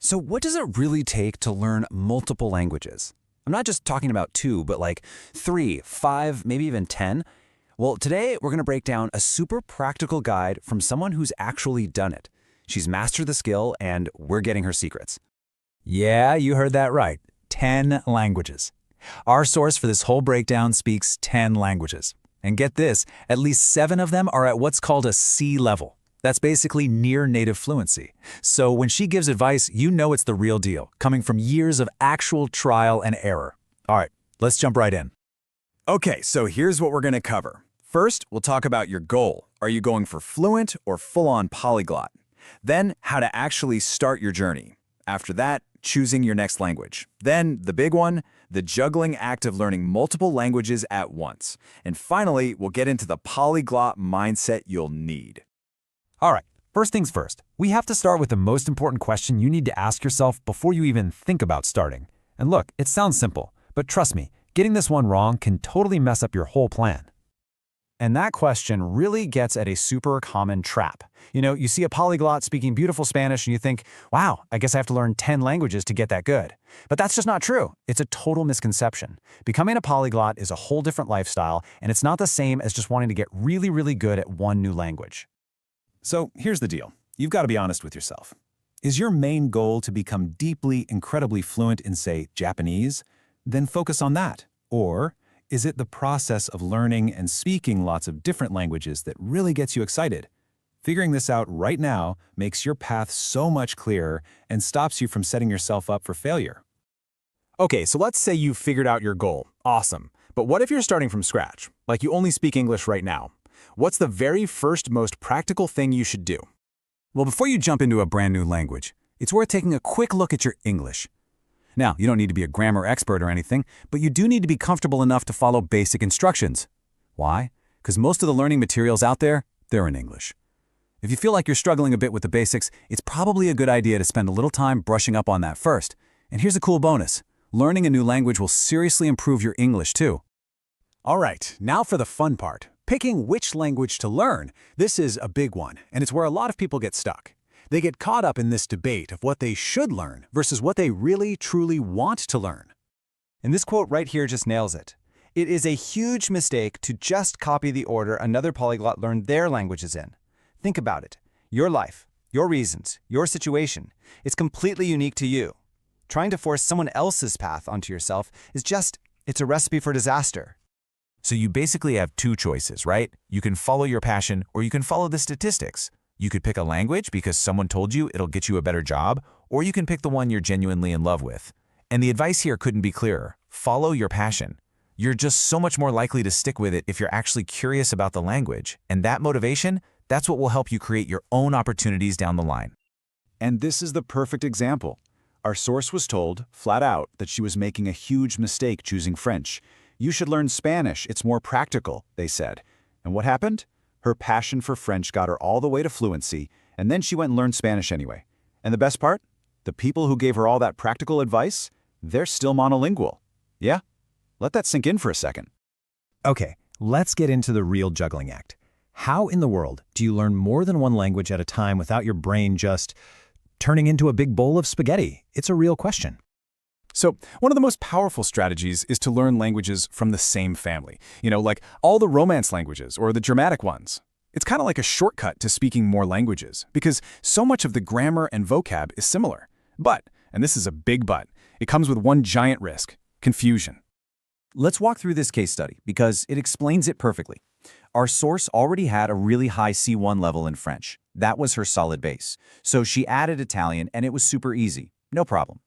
So what does it really take to learn multiple languages? I'm not just talking about two, but like three, five, maybe even 10. Well, today we're going to break down a super practical guide from someone who's actually done it. She's mastered the skill and we're getting her secrets. Yeah, you heard that right. 10 languages. Our source for this whole breakdown speaks 10 languages. And get this, at least 7 of them are at what's called a C level. That's basically near native fluency. So when she gives advice, you know it's the real deal, coming from years of actual trial and error. All right, let's jump right in. Okay, so here's what we're going to cover. First, we'll talk about your goal. Are you going for fluent or full-on polyglot? Then, how to actually start your journey. After that, choosing your next language. Then, the big one, the juggling act of learning multiple languages at once. And finally, we'll get into the polyglot mindset you'll need. All right, first things first. We have to start with the most important question you need to ask yourself before you even think about starting. And look, it sounds simple, but trust me, getting this one wrong can totally mess up your whole plan. And that question really gets at a super common trap. You see a polyglot speaking beautiful Spanish and you think, wow, I guess I have to learn 10 languages to get that good. But that's just not true. It's a total misconception. Becoming a polyglot is a whole different lifestyle, and it's not the same as just wanting to get really, really good at one new language. So here's the deal. You've got to be honest with yourself. Is your main goal to become deeply, incredibly fluent in, say, Japanese? Then focus on that. Or is it the process of learning and speaking lots of different languages that really gets you excited? Figuring this out right now makes your path so much clearer and stops you from setting yourself up for failure. Okay, so let's say you've figured out your goal. Awesome. But what if you're starting from scratch? Like you only speak English right now. What's the very first most practical thing you should do? Well, before you jump into a brand new language, it's worth taking a quick look at your English. Now, you don't need to be a grammar expert or anything, but you do need to be comfortable enough to follow basic instructions. Why? Because most of the learning materials out there, they're in English. If you feel like you're struggling a bit with the basics, it's probably a good idea to spend a little time brushing up on that first. And here's a cool bonus. Learning a new language will seriously improve your English too. All right, now for the fun part. Picking which language to learn. This is a big one, and it's where a lot of people get stuck. They get caught up in this debate of what they should learn versus what they really, truly want to learn. And this quote right here just nails it. It is a huge mistake to just copy the order another polyglot learned their languages in. Think about it. Your life, your reasons, your situation. It's completely unique to you. Trying to force someone else's path onto yourself it's a recipe for disaster. So you basically have two choices, right? You can follow your passion or you can follow the statistics. You could pick a language because someone told you it'll get you a better job, or you can pick the one you're genuinely in love with. And the advice here couldn't be clearer. Follow your passion. You're just so much more likely to stick with it if you're actually curious about the language. And that motivation, that's what will help you create your own opportunities down the line. And this is the perfect example. Our source was told, flat out, that she was making a huge mistake choosing French. You should learn Spanish, it's more practical, they said. And what happened? Her passion for French got her all the way to fluency, and then she went and learned Spanish anyway. And the best part? The people who gave her all that practical advice, they're still monolingual. Yeah? Let that sink in for a second. Okay, let's get into the real juggling act. How in the world do you learn more than one language at a time without your brain just turning into a big bowl of spaghetti? It's a real question. So one of the most powerful strategies is to learn languages from the same family. Like all the Romance languages or the Germanic ones. It's kind of like a shortcut to speaking more languages because so much of the grammar and vocab is similar. But, and this is a big but, it comes with one giant risk: confusion. Let's walk through this case study because it explains it perfectly. Our source already had a really high C1 level in French. That was her solid base. So she added Italian and it was super easy. No problem.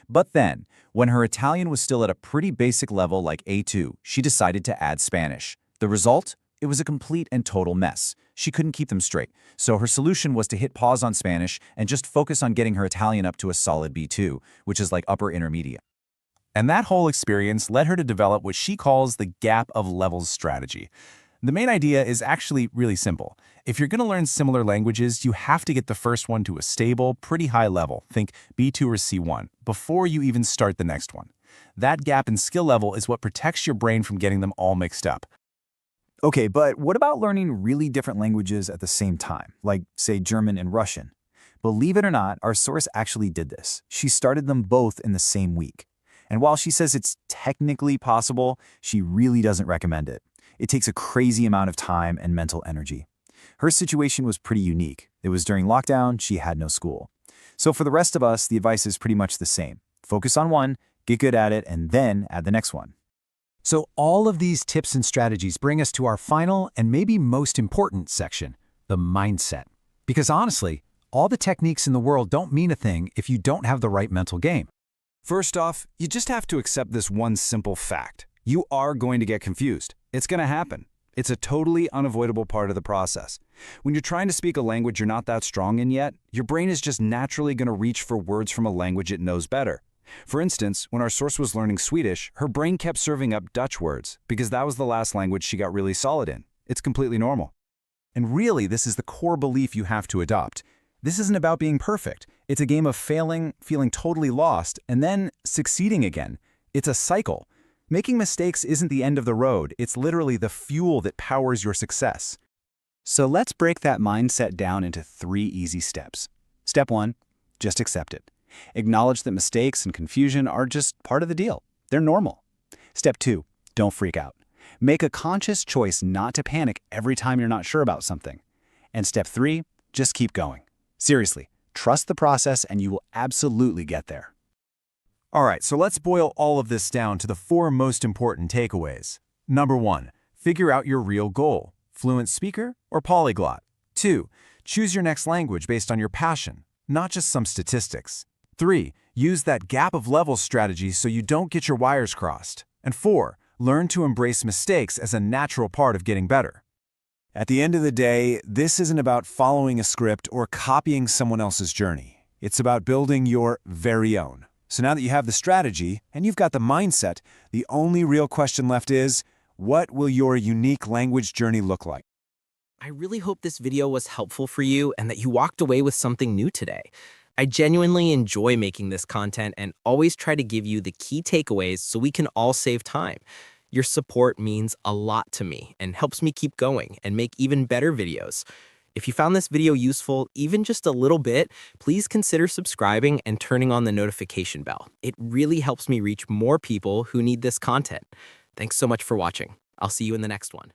But then, when her Italian was still at a pretty basic level like A2, she decided to add Spanish. The result? It was a complete and total mess. She couldn't keep them straight. So her solution was to hit pause on Spanish and just focus on getting her Italian up to a solid B2, which is like upper intermediate. And that whole experience led her to develop what she calls the gap of levels strategy. The main idea is actually really simple. If you're going to learn similar languages, you have to get the first one to a stable, pretty high level, think B2 or C1, before you even start the next one. That gap in skill level is what protects your brain from getting them all mixed up. Okay, but what about learning really different languages at the same time, like, say, German and Russian? Believe it or not, our source actually did this. She started them both in the same week. And while she says it's technically possible, she really doesn't recommend it. It takes a crazy amount of time and mental energy. Her situation was pretty unique. It was during lockdown, she had no school. So for the rest of us, the advice is pretty much the same. Focus on one, get good at it, and then add the next one. So all of these tips and strategies bring us to our final and maybe most important section, the mindset. Because honestly, all the techniques in the world don't mean a thing if you don't have the right mental game. First off, you just have to accept this one simple fact. You are going to get confused. It's going to happen. It's a totally unavoidable part of the process. When you're trying to speak a language you're not that strong in yet, your brain is just naturally going to reach for words from a language it knows better. For instance, when our source was learning Swedish, her brain kept serving up Dutch words because that was the last language she got really solid in. It's completely normal. And really, this is the core belief you have to adopt. This isn't about being perfect. It's a game of failing, feeling totally lost, and then succeeding again. It's a cycle. Making mistakes isn't the end of the road. It's literally the fuel that powers your success. So let's break that mindset down into 3 easy steps. Step 1, just accept it. Acknowledge that mistakes and confusion are just part of the deal. They're normal. Step 2, don't freak out. Make a conscious choice not to panic every time you're not sure about something. And step 3, just keep going. Seriously, trust the process and you will absolutely get there. All right, so let's boil all of this down to the 4 most important takeaways. Number 1, figure out your real goal. Fluent speaker or polyglot? 2, choose your next language based on your passion, not just some statistics. 3, use that gap of levels strategy so you don't get your wires crossed. And 4, learn to embrace mistakes as a natural part of getting better. At the end of the day, this isn't about following a script or copying someone else's journey. It's about building your very own. So now that you have the strategy and you've got the mindset, the only real question left is, what will your unique language journey look like? I really hope this video was helpful for you and that you walked away with something new today. I genuinely enjoy making this content and always try to give you the key takeaways so we can all save time. Your support means a lot to me and helps me keep going and make even better videos. If you found this video useful, even just a little bit, please consider subscribing and turning on the notification bell. It really helps me reach more people who need this content. Thanks so much for watching. I'll see you in the next one.